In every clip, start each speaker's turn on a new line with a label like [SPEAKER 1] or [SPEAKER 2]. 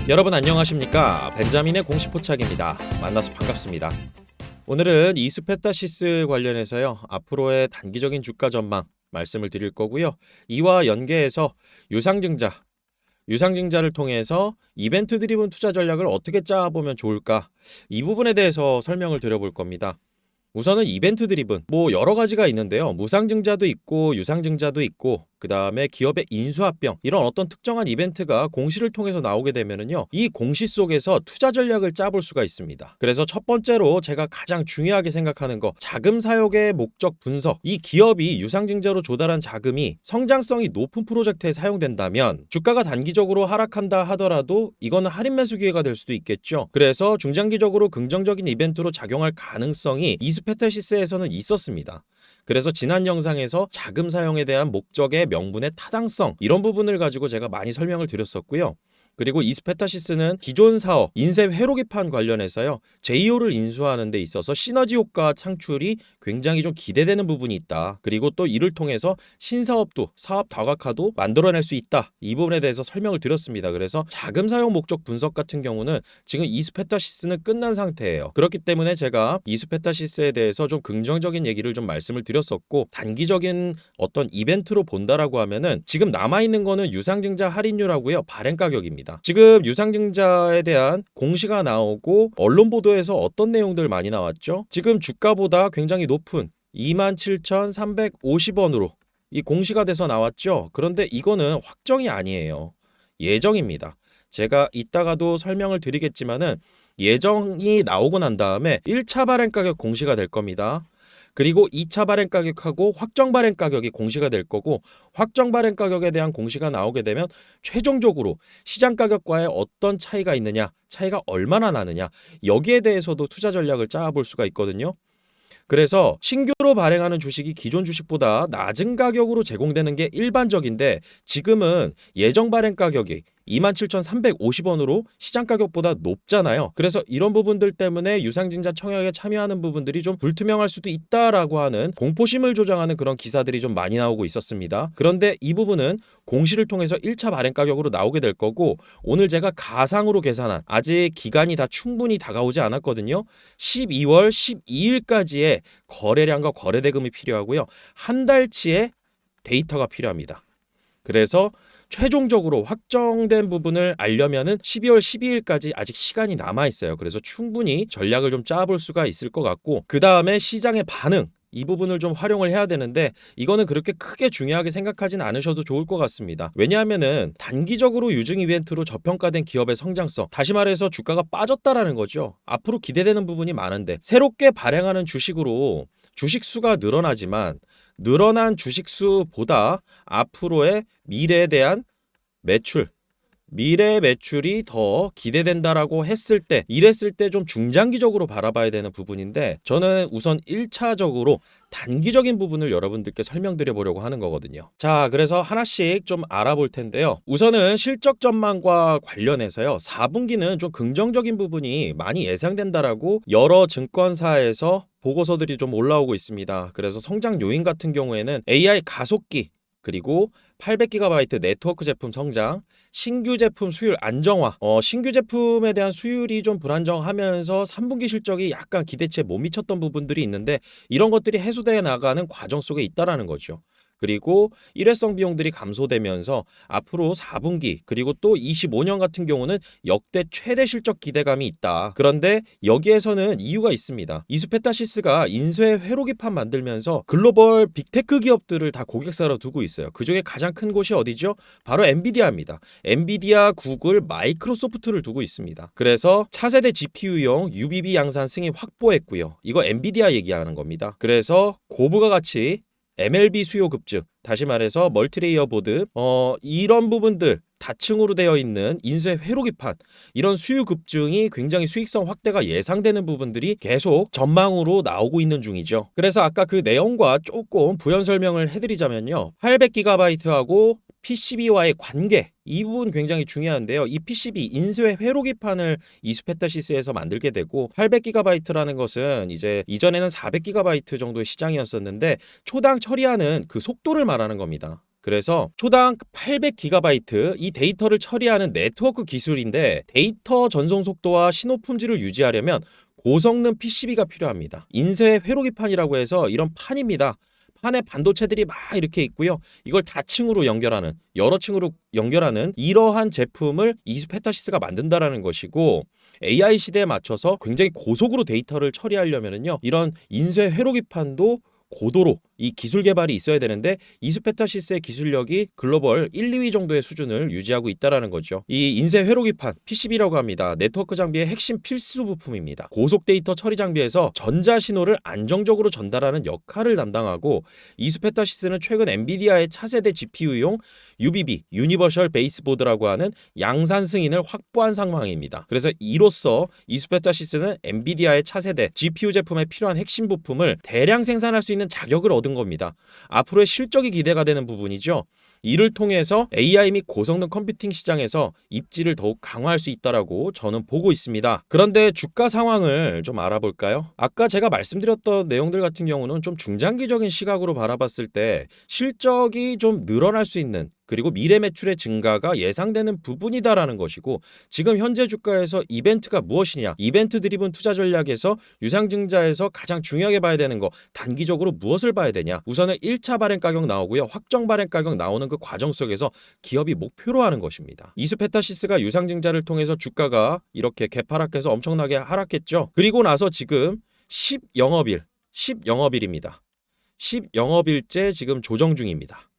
[SPEAKER 1] 여러분 안녕하십니까? 벤자민의 공식 포착입니다. 만나서 반갑습니다. 오늘은 이스페타시스 관련해서요. 앞으로의 단기적인 주가 전망 말씀을 드릴 거고요. 이와 연계해서 유상증자를 통해서 이벤트 드리븐 투자 전략을 어떻게 짜보면 좋을까? 이 부분에 대해서 설명을 드려볼 겁니다. 우선은 이벤트 드리븐 여러 가지가 있는데요. 무상증자도 있고 유상증자도 있고 그 다음에 기업의 인수합병 이런 어떤 특정한 이벤트가 공시를 통해서 나오게 되면은요, 이 공시 속에서 투자 전략을 짜볼 수가 있습니다. 그래서 첫 번째로 제가 가장 중요하게 생각하는 거, 자금 사용의 목적 분석. 이 기업이 유상증자로 조달한 자금이 성장성이 높은 프로젝트에 사용된다면 주가가 단기적으로 하락한다 하더라도 이거는 할인 매수 기회가 될 수도 있겠죠. 그래서 중장기적으로 긍정적인 이벤트로 작용할 가능성이 이스페타시스에서는 있었습니다. 그래서 지난 영상에서 자금 사용에 대한 목적의 명분의 타당성 이런 부분을 가지고 제가 많이 설명을 드렸었고요. 그리고 이스페타시스는 기존 사업 인쇄 회로기판 관련해서요, 제이오를 인수하는 데 있어서 시너지 효과 창출이 굉장히 좀 기대되는 부분이 있다. 그리고 또 이를 통해서 신사업도 사업 다각화도 만들어낼 수 있다. 이 부분에 대해서 설명을 드렸습니다. 그래서 자금 사용 목적 분석 같은 경우는 지금 이스페타시스는 끝난 상태예요. 그렇기 때문에 제가 이스페타시스에 대해서 좀 긍정적인 얘기를 좀 말씀을 드렸었고, 단기적인 어떤 이벤트로 본다라고 하면은 지금 남아있는 거는 유상증자 할인율하고요, 발행 가격입니다. 지금 유상증자에 대한 공시가 나오고 언론 보도에서 어떤 내용들 많이 나왔죠? 지금 주가보다 굉장히 높은 27,350원으로 이 공시가 돼서 나왔죠. 그런데 이거는 확정이 아니에요. 예정입니다. 제가 이따가도 설명을 드리겠지만은 예정이 나오고 난 다음에 1차 발행 가격 공시가 될 겁니다. 그리고 2차 발행 가격하고 확정 발행 가격이 공시가 될 거고, 확정 발행 가격에 대한 공시가 나오게 되면 최종적으로 시장 가격과의 어떤 차이가 있느냐, 차이가 얼마나 나느냐, 여기에 대해서도 투자 전략을 짜볼 수가 있거든요. 그래서 신규로 발행하는 주식이 기존 주식보다 낮은 가격으로 제공되는 게 일반적인데, 지금은 예정 발행 가격이 27,350원으로 시장 가격보다 높잖아요. 그래서 이런 부분들 때문에 유상증자 청약에 참여하는 부분들이 좀 불투명할 수도 있다라고 하는 공포심을 조장하는 그런 기사들이 좀 많이 나오고 있었습니다. 그런데 이 부분은 공시를 통해서 1차 발행 가격으로 나오게 될 거고, 오늘 제가 가상으로 계산한, 아직 기간이 다 충분히 다가오지 않았거든요. 12월 12일까지의 거래량과 거래대금이 필요하고요. 한 달치의 데이터가 필요합니다. 그래서 최종적으로 확정된 부분을 알려면은 12월 12일까지 아직 시간이 남아 있어요. 그래서 충분히 전략을 좀 짜볼 수가 있을 것 같고, 그 다음에 시장의 반응, 이 부분을 좀 활용을 해야 되는데 이거는 그렇게 크게 중요하게 생각하진 않으셔도 좋을 것 같습니다. 왜냐하면은 단기적으로 유증 이벤트로 저평가된 기업의 성장성, 다시 말해서 주가가 빠졌다라는 거죠. 앞으로 기대되는 부분이 많은데 새롭게 발행하는 주식으로 주식 수가 늘어나지만 늘어난 주식 수보다 앞으로의 미래에 대한 매출, 미래 매출이 더 기대된다라고 이랬을 때 좀 중장기적으로 바라봐야 되는 부분인데, 저는 우선 1차적으로 단기적인 부분을 여러분들께 설명드려 보려고 하는 거거든요. 자, 그래서 하나씩 좀 알아볼 텐데요. 우선은 실적 전망과 관련해서요, 4분기는 좀 긍정적인 부분이 많이 예상된다라고 여러 증권사에서 보고서들이 좀 올라오고 있습니다. 그래서 성장 요인 같은 경우에는 AI 가속기, 그리고 800GB 네트워크 제품 성장, 신규 제품 수율 안정화. 신규 제품에 대한 수율이 좀 불안정하면서 3분기 실적이 약간 기대치에 못 미쳤던 부분들이 있는데, 이런 것들이 해소되어 나가는 과정 속에 있다라는 거죠. 그리고 일회성 비용들이 감소되면서 앞으로 4분기 그리고 또 25년 같은 경우는 역대 최대 실적 기대감이 있다. 그런데 여기에서는 이유가 있습니다. 이스페타시스가 인쇄 회로기판 만들면서 글로벌 빅테크 기업들을 다 고객사로 두고 있어요. 그중에 가장 큰 곳이 어디죠? 바로 엔비디아입니다. 엔비디아, 구글, 마이크로소프트를 두고 있습니다. 그래서 차세대 GPU용 UBB 양산 승인 확보했고요. 이거 엔비디아 얘기하는 겁니다. 그래서 고부가 가치 MLB 수요 급증, 다시 말해서 멀티레이어 보드, 이런 부분들, 다층으로 되어 있는 인쇄 회로기판, 이런 수요 급증이 굉장히 수익성 확대가 예상되는 부분들이 계속 전망으로 나오고 있는 중이죠. 그래서 아까 그 내용과 조금 부연 설명을 해드리자면요, 800GB하고 PCB와의 관계, 이 부분 굉장히 중요한데요. 이 PCB 인쇄 회로기판을 이스페타시스에서 만들게 되고, 800GB라는 것은 이제 이전에는 400GB 정도의 시장이었었는데 초당 처리하는 그 속도를 말하는 겁니다. 그래서 초당 800GB 이 데이터를 처리하는 네트워크 기술인데 데이터 전송 속도와 신호 품질을 유지하려면 고성능 PCB가 필요합니다. 인쇄 회로기판이라고 해서 이런 판입니다. 판에 반도체들이 막 이렇게 있고요. 이걸 다층으로 연결하는 여러 층으로 연결하는 이러한 제품을 이수페타시스가 만든다라는 것이고 AI 시대에 맞춰서 굉장히 고속으로 데이터를 처리하려면은요. 이런 인쇄 회로기판도 고도로 이 기술 개발이 있어야 되는데 이수페타시스의 기술력이 글로벌 1, 2위 정도의 수준을 유지하고 있다라는 거죠. 이 인쇄 회로기판 PCB라고 합니다. 네트워크 장비의 핵심 필수 부품입니다. 고속 데이터 처리 장비에서 전자 신호를 안정적으로 전달하는 역할을 담당하고 이수페타시스는 최근 엔비디아의 차세대 GPU용 UBB 유니버셜 베이스보드라고 하는 양산 승인을 확보한 상황입니다. 그래서 이로써 이수페타시스는 엔비디아의 차세대 GPU 제품에 필요한 핵심 부품을 대량 생산할 수 있는 자격을 얻은 겁니다. 앞으로의 실적이 기대가 되는 부분이죠. 이를 통해서 AI 및 고성능 컴퓨팅 시장에서 입지를 더욱 강화할 수 있다라고 저는 보고 있습니다. 그런데 주가 상황을 좀 알아볼까요? 아까 제가 말씀드렸던 내용들 같은 경우는 좀 중장기적인 시각으로 바라봤을 때 실적이 좀 늘어날 수 있는 그리고 미래 매출의 증가가 예상되는 부분이다라는 것이고 지금 현재 주가에서 이벤트가 무엇이냐 이벤트 드리븐 투자 전략에서 유상증자에서 가장 중요하게 봐야 되는 거 단기적으로 무엇을 봐야 되냐 우선은 1차 발행 가격 나오고요 확정 발행 가격 나오는 그 과정 속에서 기업이 목표로 하는 것입니다. 이수페타시스가 유상증자를 통해서 주가가 이렇게 개파락해서 엄청나게 하락했죠. 그리고 나서 지금 10영업일입니다. 10영업일째 지금 조정 중입니다.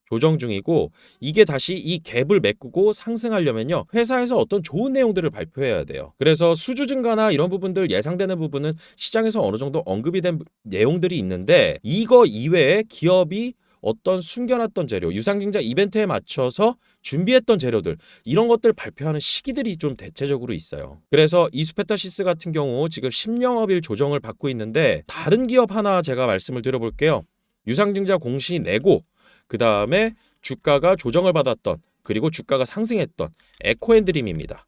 [SPEAKER 1] 조정 중이고 이게 다시 이 갭을 메꾸고 상승하려면요 회사에서 어떤 좋은 내용들을 발표해야 돼요. 그래서 수주 증가나 이런 부분들 예상되는 부분은 시장에서 어느 정도 언급이 된 내용들이 있는데 이거 이외에 기업이 어떤 숨겨놨던 재료, 유상증자 이벤트에 맞춰서 준비했던 재료들 이런 것들 발표하는 시기들이 좀 대체적으로 있어요. 그래서 이수페타시스 같은 경우 지금 10영업일 조정을 받고 있는데 다른 기업 하나 제가 말씀을 드려볼게요. 유상증자 공시 내고 그 다음에 주가가 조정을 받았던 그리고 주가가 상승했던 에코앤드림입니다.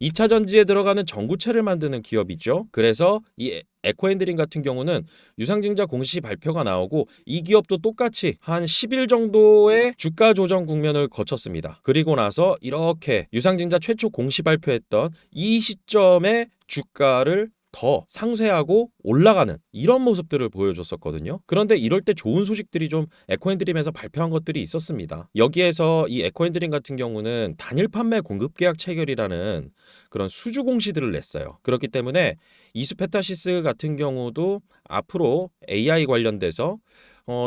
[SPEAKER 1] 2차 전지에 들어가는 전구체를 만드는 기업이죠. 그래서 이 에코앤드림 같은 경우는 유상증자 공시 발표가 나오고 이 기업도 똑같이 한 10일 정도의 주가 조정 국면을 거쳤습니다. 그리고 나서 이렇게 유상증자 최초 공시 발표했던 이 시점에 주가를 더 상쇄하고 올라가는 이런 모습들을 보여줬었거든요. 그런데 이럴 때 좋은 소식들이 좀 에코앤드림에서 발표한 것들이 있었습니다. 여기에서 이 에코앤드림 같은 경우는 단일 판매 공급 계약 체결이라는 그런 수주 공시들을 냈어요. 그렇기 때문에 이수페타시스 같은 경우도 앞으로 AI 관련돼서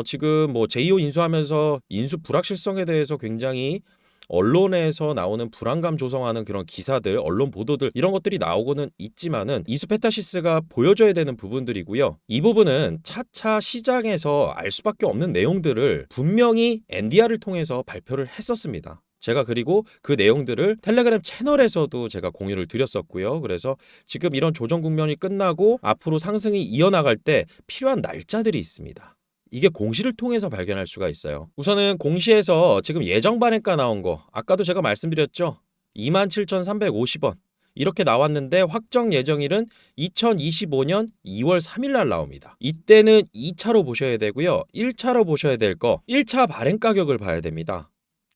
[SPEAKER 1] 지금 뭐 제이오 인수하면서 인수 불확실성에 대해서 굉장히 언론에서 나오는 불안감 조성하는 그런 기사들, 언론 보도들 이런 것들이 나오고는 있지만은 이수페타시스가 보여줘야 되는 부분들이고요. 이 부분은 차차 시장에서 알 수밖에 없는 내용들을 분명히 NDR을 통해서 발표를 했었습니다. 제가 그리고 그 내용들을 텔레그램 채널에서도 제가 공유를 드렸었고요. 그래서 지금 이런 조정 국면이 끝나고 앞으로 상승이 이어나갈 때 필요한 날짜들이 있습니다. 이게 공시를 통해서 발견할 수가 있어요. 우선은 공시에서 지금 예정 발행가 나온 거 아까도 제가 말씀드렸죠. 27,350원 이렇게 나왔는데 확정 예정일은 2025년 2월 3일 날 나옵니다. 이때는 2차로 보셔야 되고요. 1차로 보셔야 될 거 1차 발행 가격을 봐야 됩니다.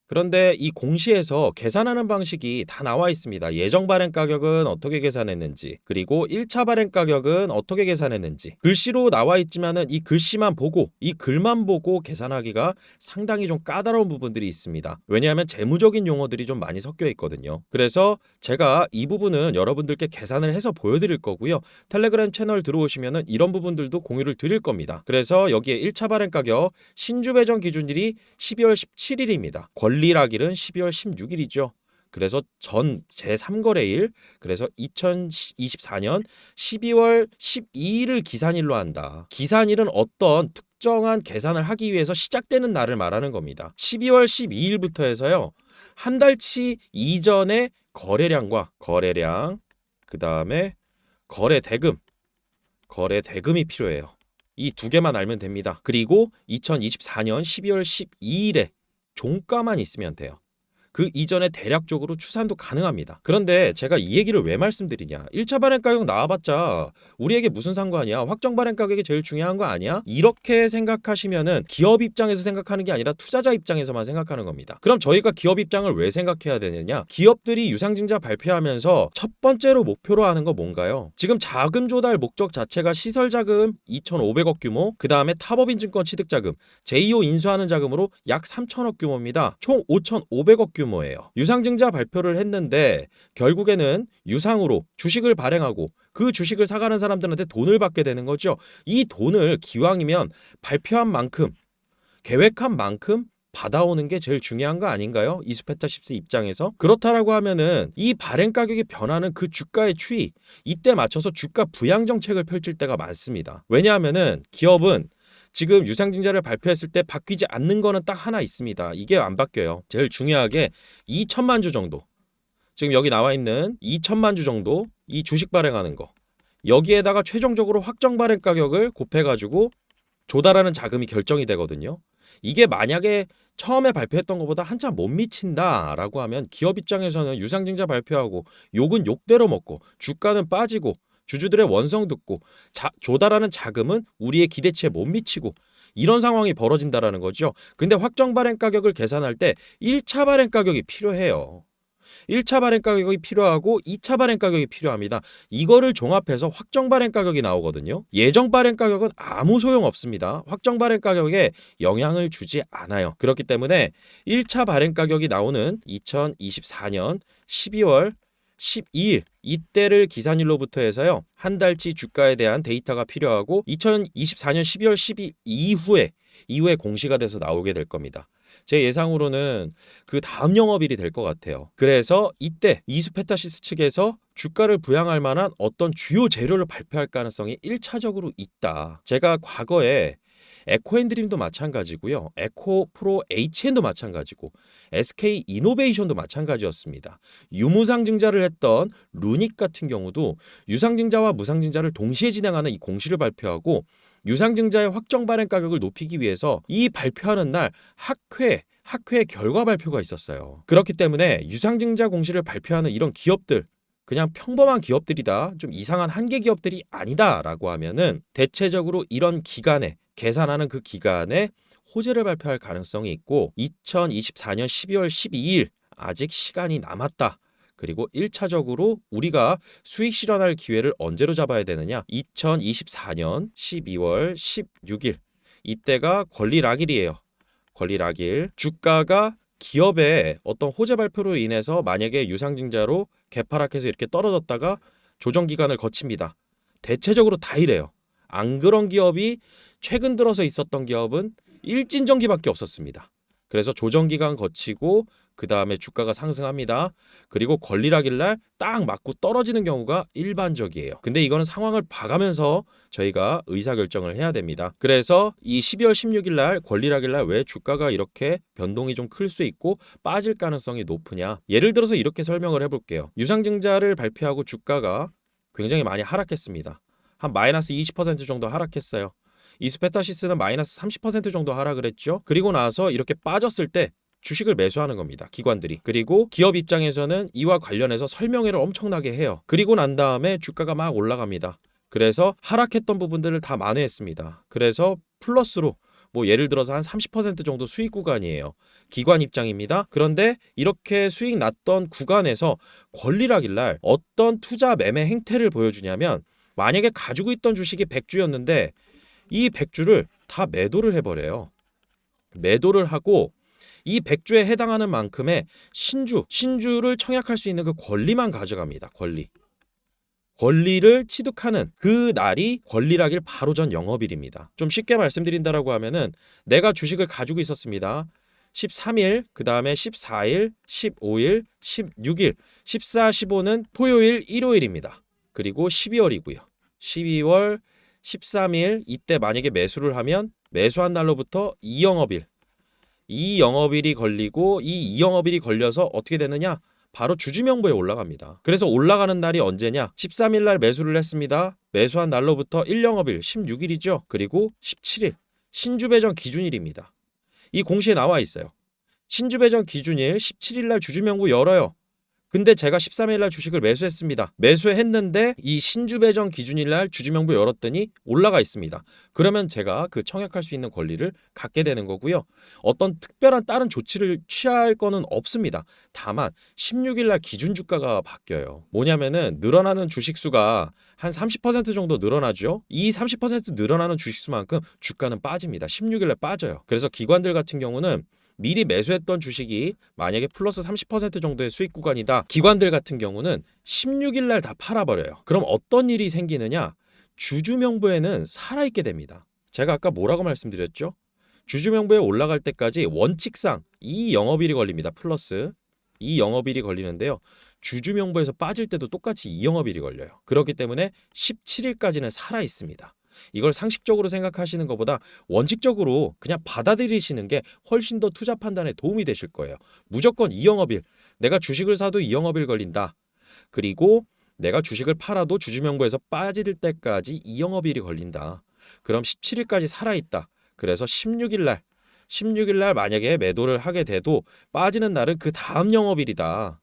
[SPEAKER 1] 그런데 이 공시에서 계산하는 방식이 다 나와 있습니다. 예정 발행 가격은 어떻게 계산했는지, 그리고 1차 발행 가격은 어떻게 계산했는지. 글씨로 나와 있지만은 이 글씨만 보고, 이 글만 보고 계산하기가 상당히 좀 까다로운 부분들이 있습니다. 왜냐하면 재무적인 용어들이 좀 많이 섞여 있거든요. 그래서 제가 이 부분은 여러분들께 계산을 해서 보여드릴 거고요. 텔레그램 채널 들어오시면은 이런 부분들도 공유를 드릴 겁니다. 그래서 여기에 1차 발행 가격 신주 배정 기준일이 12월 17일입니다. 권리락일은 12월 16일이죠. 그래서 전 제3거래일, 그래서 2024년 12월 12일을 기산일로 한다. 기산일은 어떤 특정한 계산을 하기 위해서 시작되는 날을 말하는 겁니다. 12월 12일부터 해서요. 한 달치 이전의 거래량과 거래량, 그 다음에 거래대금이 필요해요. 이 두 개만 알면 됩니다. 그리고 2024년 12월 12일에 종가만 있으면 돼요. 그 이전에 대략적으로 추산도 가능합니다. 그런데 제가 이 얘기를 왜 말씀드리냐? 1차 발행 가격 나와봤자 우리에게 무슨 상관이야? 확정 발행 가격이 제일 중요한 거 아니야? 이렇게 생각하시면은 기업 입장에서 생각하는 게 아니라 투자자 입장에서만 생각하는 겁니다. 그럼 저희가 기업 입장을 왜 생각해야 되느냐? 기업들이 유상증자 발표하면서 첫 번째로 목표로 하는 거 뭔가요? 지금 자금 조달 목적 자체가 시설 자금 2,500억 규모, 그 다음에 타법인증권 취득 자금, 제2호 인수하는 자금으로 약 3천억 규모입니다. 총 5,500억 규모예요. 유상증자 발표를 했는데 결국에는 유상으로 주식을 발행하고 그 주식을 사가는 사람들한테 돈을 받게 되는 거죠. 이 돈을 기왕이면 발표한 만큼, 계획한 만큼 받아오는 게 제일 중요한 거 아닌가요? 이스페타십스 입장에서. 그렇다라고 하면은 이 발행 가격이 변하는 그 주가의 추이, 이때 맞춰서 주가 부양 정책을 펼칠 때가 많습니다. 왜냐하면은 기업은 지금 유상증자를 발표했을 때 바뀌지 않는 거는 딱 하나 있습니다. 이게 안 바뀌어요. 제일 중요하게 2천만 주 정도, 지금 여기 나와 있는 2천만 주 정도 이 주식 발행하는 거, 여기에다가 최종적으로 확정 발행 가격을 곱해가지고 조달하는 자금이 결정이 되거든요. 이게 만약에 처음에 발표했던 것보다 한참 못 미친다라고 하면 기업 입장에서는 유상증자 발표하고 욕은 욕대로 먹고 주가는 빠지고 주주들의 원성 듣고 조달하는 자금은 우리의 기대치에 못 미치고 이런 상황이 벌어진다라는 거죠. 근데 확정 발행 가격을 계산할 때 1차 발행 가격이 필요해요. 1차 발행 가격이 필요하고 2차 발행 가격이 필요합니다. 이거를 종합해서 확정 발행 가격이 나오거든요. 예정 발행 가격은 아무 소용 없습니다. 확정 발행 가격에 영향을 주지 않아요. 그렇기 때문에 1차 발행 가격이 나오는 2024년 12월 12일 이때를 기산일로부터 해서요. 한 달치 주가에 대한 데이터가 필요하고 2024년 12월 10일 이후에 공시가 돼서 나오게 될 겁니다. 제 예상으로는 그 다음 영업일이 될 것 같아요. 그래서 이때 이스페타시스 측에서 주가를 부양할 만한 어떤 주요 재료를 발표할 가능성이 1차적으로 있다. 제가 과거에 에코앤드림도 마찬가지고요. 에코프로 HN도 마찬가지고 SK이노베이션도 마찬가지였습니다. 유무상증자를 했던 루닉 같은 경우도 유상증자와 무상증자를 동시에 진행하는 이 공시를 발표하고 유상증자의 확정 발행 가격을 높이기 위해서 이 발표하는 날 학회 결과 발표가 있었어요. 그렇기 때문에 유상증자 공시를 발표하는 이런 기업들, 그냥 평범한 기업들이다, 좀 이상한 한계 기업들이 아니다라고 하면은 대체적으로 이런 기간에 계산하는 그 기간에 호재를 발표할 가능성이 있고 2024년 12월 12일 아직 시간이 남았다. 그리고 1차적으로 우리가 수익 실현할 기회를 언제로 잡아야 되느냐? 2024년 12월 16일 이때가 권리락일이에요. 권리락일. 주가가 기업의 어떤 호재 발표로 인해서 만약에 유상증자로 개파락해서 이렇게 떨어졌다가 조정 기간을 거칩니다. 대체적으로 다 이래요. 안 그런 기업이 최근 들어서 있었던 기업은 일진전기밖에 없었습니다. 그래서 조정 기간 거치고 그 다음에 주가가 상승합니다. 그리고 권리락일 날 딱 맞고 떨어지는 경우가 일반적이에요. 근데 이거는 상황을 봐가면서 저희가 의사결정을 해야 됩니다. 그래서 이 12월 16일 날 권리락일 날 왜 주가가 이렇게 변동이 좀 클 수 있고 빠질 가능성이 높으냐? 예를 들어서 이렇게 설명을 해볼게요. 유상증자를 발표하고 주가가 굉장히 많이 하락했습니다. 한 마이너스 20% 정도 하락했어요. 이스페타시스는 마이너스 30% 정도 하락을 했죠. 그리고 나서 이렇게 빠졌을 때 주식을 매수하는 겁니다. 기관들이. 그리고 기업 입장에서는 이와 관련해서 설명회를 엄청나게 해요. 그리고 난 다음에 주가가 막 올라갑니다. 그래서 하락했던 부분들을 다 만회했습니다. 그래서 플러스로 뭐 예를 들어서 한 30% 정도 수익 구간이에요. 기관 입장입니다. 그런데 이렇게 수익 났던 구간에서 권리락일 날 어떤 투자 매매 행태를 보여주냐면 만약에 가지고 있던 주식이 100주였는데 이 100주를 다 매도를 해버려요. 매도를 하고 이 100주에 해당하는 만큼의 신주를 청약할 수 있는 그 권리만 가져갑니다. 권리를 취득하는 그 날이 권리락일 바로 전 영업일입니다. 좀 쉽게 말씀드린다라고 하면은 내가 주식을 가지고 있었습니다. 13일, 그 다음에 14일, 15일, 16일, 14, 15는 토요일, 일요일입니다. 그리고 12월이고요. 12월 13일 이때 만약에 매수를 하면 매수한 날로부터 2영업일, 이 영업일이 걸리고 이 2영업일이 걸려서 어떻게 되느냐? 바로 주주명부에 올라갑니다. 그래서 올라가는 날이 언제냐? 13일 날 매수를 했습니다. 매수한 날로부터 1영업일 16일이죠. 그리고 17일 신주배정 기준일입니다. 이 공시에 나와 있어요. 신주 배정 기준일 17일 날 주주 명부 열어요. 근데 제가 13일 날 주식을 매수했습니다. 매수했는데 이 신주 배정 기준일 날 주주 명부 열었더니 올라가 있습니다. 그러면 제가 그 청약할 수 있는 권리를 갖게 되는 거고요. 어떤 특별한 다른 조치를 취할 거는 없습니다. 다만 16일 날 기준 주가가 바뀌어요. 뭐냐면은 늘어나는 주식 수가 한 30% 정도 늘어나죠. 이 30% 늘어나는 주식 수만큼 주가는 빠집니다. 16일 날 빠져요. 그래서 기관들 같은 경우는 미리 매수했던 주식이 만약에 플러스 30% 정도의 수익 구간이다. 기관들 같은 경우는 16일 날 다 팔아버려요. 그럼 어떤 일이 생기느냐? 주주 명부에는 살아있게 됩니다. 제가 아까 뭐라고 말씀드렸죠? 주주 명부에 올라갈 때까지 원칙상 이 영업일이 걸립니다. 플러스 이 영업일이 걸리는데요. 주주 명부에서 빠질 때도 똑같이 이 영업일이 걸려요. 그렇기 때문에 17일까지는 살아있습니다. 이걸 상식적으로 생각하시는 것보다 원칙적으로 그냥 받아들이시는 게 훨씬 더 투자 판단에 도움이 되실 거예요. 무조건 이영업일, 내가 주식을 사도 이영업일 걸린다. 그리고 내가 주식을 팔아도 주주명부에서 빠질 때까지 이영업일이 걸린다. 그럼 17일까지 살아있다. 그래서 16일 날 만약에 매도를 하게 돼도 빠지는 날은 그 다음 영업일이다.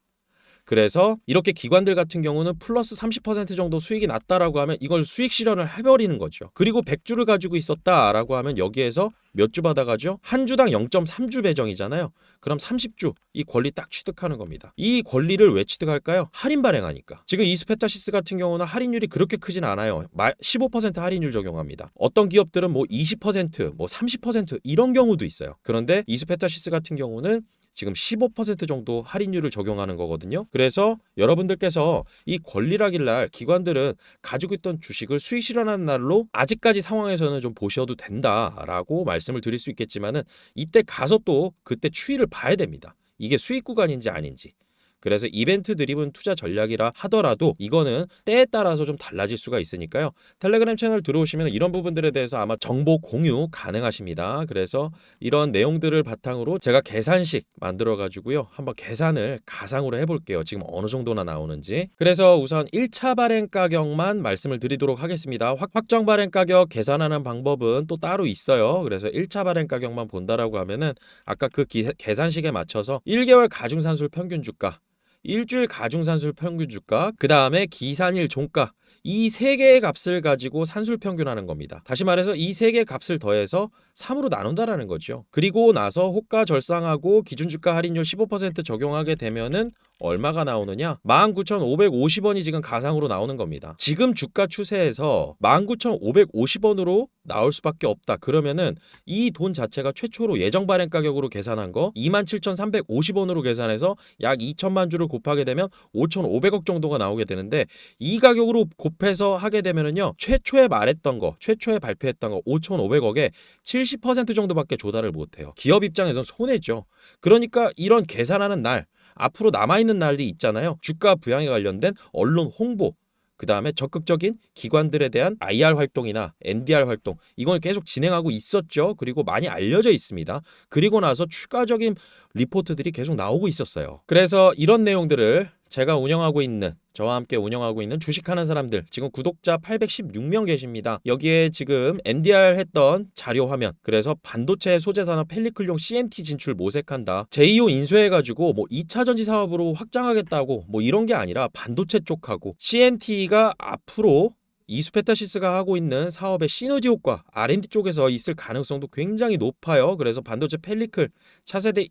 [SPEAKER 1] 그래서 이렇게 기관들 같은 경우는 플러스 30% 정도 수익이 났다라고 하면 이걸 수익 실현을 해버리는 거죠. 그리고 100주를 가지고 있었다라고 하면 여기에서 몇 주 받아가죠? 한 주당 0.3주 배정이잖아요. 그럼 30주 이 권리 딱 취득하는 겁니다. 이 권리를 왜 취득할까요? 할인 발행하니까. 지금 이수페타시스 같은 경우는 할인율이 그렇게 크진 않아요. 15% 할인율 적용합니다. 어떤 기업들은 뭐 20%, 뭐 30% 이런 경우도 있어요. 그런데 이수페타시스 같은 경우는 지금 15% 정도 할인율을 적용하는 거거든요. 그래서 여러분들께서 이 권리라길날 기관들은 가지고 있던 주식을 수익 실현하는 날로 아직까지 상황에서는 좀 보셔도 된다라고 말씀을 드릴 수 있겠지만은 이때 가서 또 그때 추이를 봐야 됩니다. 이게 수익 구간인지 아닌지. 그래서 이벤트 드리븐 투자 전략이라 하더라도 이거는 때에 따라서 좀 달라질 수가 있으니까요. 텔레그램 채널 들어오시면 이런 부분들에 대해서 아마 정보 공유 가능하십니다. 그래서 이런 내용들을 바탕으로 제가 계산식 만들어 가지고요. 한번 계산을 가상으로 해볼게요. 지금 어느 정도나 나오는지. 그래서 우선 1차 발행 가격만 말씀을 드리도록 하겠습니다. 확정 발행 가격 계산하는 방법은 또 따로 있어요. 그래서 1차 발행 가격만 본다라고 하면은 아까 그 계산식에 맞춰서 1개월 가중산술 평균 주가, 일주일 가중산술 평균 주가, 그 다음에 기산일 종가, 이 세 개의 값을 가지고 산술 평균하는 겁니다. 다시 말해서 이 세 개의 값을 더해서 3으로 나눈다라는 거죠. 그리고 나서 호가 절상하고 기준주가 할인율 15% 적용하게 되면은 얼마가 나오느냐? 19,550원이 지금 가상으로 나오는 겁니다. 지금 주가 추세에서 19,550원으로 나올 수밖에 없다. 그러면은 이 돈 자체가 최초로 예정 발행 가격으로 계산한 거 27,350원으로 계산해서 약 2천만 주를 곱하게 되면 5,500억 정도가 나오게 되는데 이 가격으로 곱해서 하게 되면은요. 최초에 말했던 거, 최초에 발표했던 거 5,500억에 70% 정도밖에 조달을 못 해요. 기업 입장에선 손해죠. 그러니까 이런 계산하는 날 앞으로 남아있는 날이 있잖아요. 주가 부양에 관련된 언론 홍보, 그 다음에 적극적인 기관들에 대한 IR 활동이나 NDR 활동, 이걸 계속 진행하고 있었죠. 그리고 많이 알려져 있습니다. 그리고 나서 추가적인 리포트들이 계속 나오고 있었어요. 그래서 이런 내용들을 제가 운영하고 있는, 저와 함께 운영하고 있는 주식하는 사람들, 지금 구독자 816명 계십니다. 여기에 지금 NDR 했던 자료 화면, 그래서 반도체 소재 산업 펠리클용 CNT 진출 모색한다, 제2호 인수해가지고 뭐 2차 전지 사업으로 확장하겠다고 뭐 이런 게 아니라 반도체 쪽하고 CNT가 앞으로 이수페타시스가 하고 있는 사업의 시너지 효과 R&D 쪽에서 있을 가능성도 굉장히 높아요. 그래서 반도체 펠리클 차세대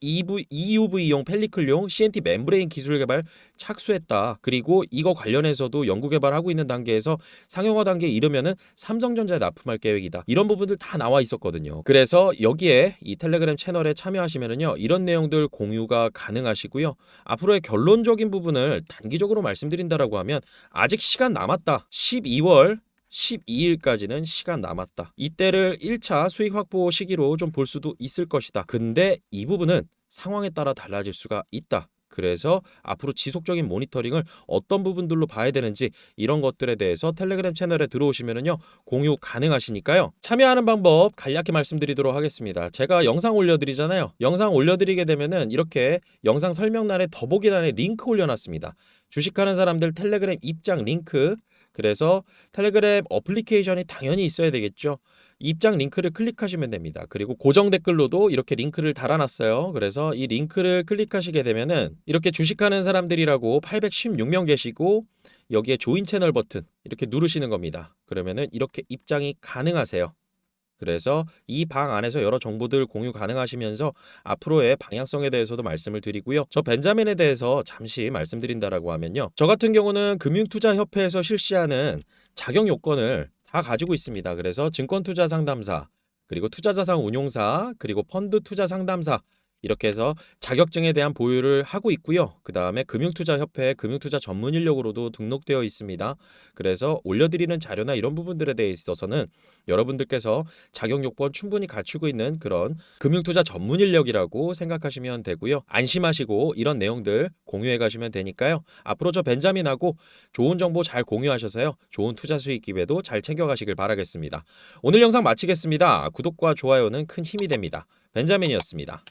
[SPEAKER 1] EUV용 펠리클용 CNT 멤브레인 기술 개발 착수했다. 그리고 이거 관련해서도 연구 개발하고 있는 단계에서 상용화 단계에 이르면은 삼성전자에 납품할 계획이다. 이런 부분들 다 나와 있었거든요. 그래서 여기에 이 텔레그램 채널에 참여하시면은요. 이런 내용들 공유가 가능하시고요. 앞으로의 결론적인 부분을 단기적으로 말씀드린다라고 하면 아직 시간 남았다. 12월 12일까지는 시간 남았다. 이때를 1차 수익 확보 시기로 좀 볼 수도 있을 것이다. 근데 이 부분은 상황에 따라 달라질 수가 있다. 그래서 앞으로 지속적인 모니터링을 어떤 부분들로 봐야 되는지 이런 것들에 대해서 텔레그램 채널에 들어오시면은요 공유 가능하시니까요. 참여하는 방법 간략히 말씀드리도록 하겠습니다. 제가 영상 올려드리잖아요. 영상 올려드리게 되면은 이렇게 영상 설명란에 더보기란에 링크 올려놨습니다. 주식하는 사람들 텔레그램 입장 링크, 그래서 텔레그램 어플리케이션이 당연히 있어야 되겠죠. 입장 링크를 클릭하시면 됩니다. 그리고 고정 댓글로도 이렇게 링크를 달아놨어요. 그래서 이 링크를 클릭하시게 되면은 이렇게 주식하는 사람들이라고 816명 계시고 여기에 조인 채널 버튼 이렇게 누르시는 겁니다. 그러면은 이렇게 입장이 가능하세요. 그래서 이 방 안에서 여러 정보들 공유 가능하시면서 앞으로의 방향성에 대해서도 말씀을 드리고요. 저 벤자민에 대해서 잠시 말씀드린다라고 하면요. 저 같은 경우는 금융투자협회에서 실시하는 자격 요건을 다 가지고 있습니다. 그래서 증권투자 상담사, 그리고 투자자산 운용사, 그리고 펀드 투자 상담사 이렇게 해서 자격증에 대한 보유를 하고 있고요. 그 다음에 금융투자협회 금융투자 전문 인력으로도 등록되어 있습니다. 그래서 올려드리는 자료나 이런 부분들에 대해 있어서는 여러분들께서 자격 요건 충분히 갖추고 있는 그런 금융투자 전문 인력이라고 생각하시면 되고요. 안심하시고 이런 내용들 공유해 가시면 되니까요. 앞으로 저 벤자민하고 좋은 정보 잘 공유하셔서요. 좋은 투자 수익 기회도 잘 챙겨가시길 바라겠습니다. 오늘 영상 마치겠습니다. 구독과 좋아요는 큰 힘이 됩니다. 벤자민이었습니다.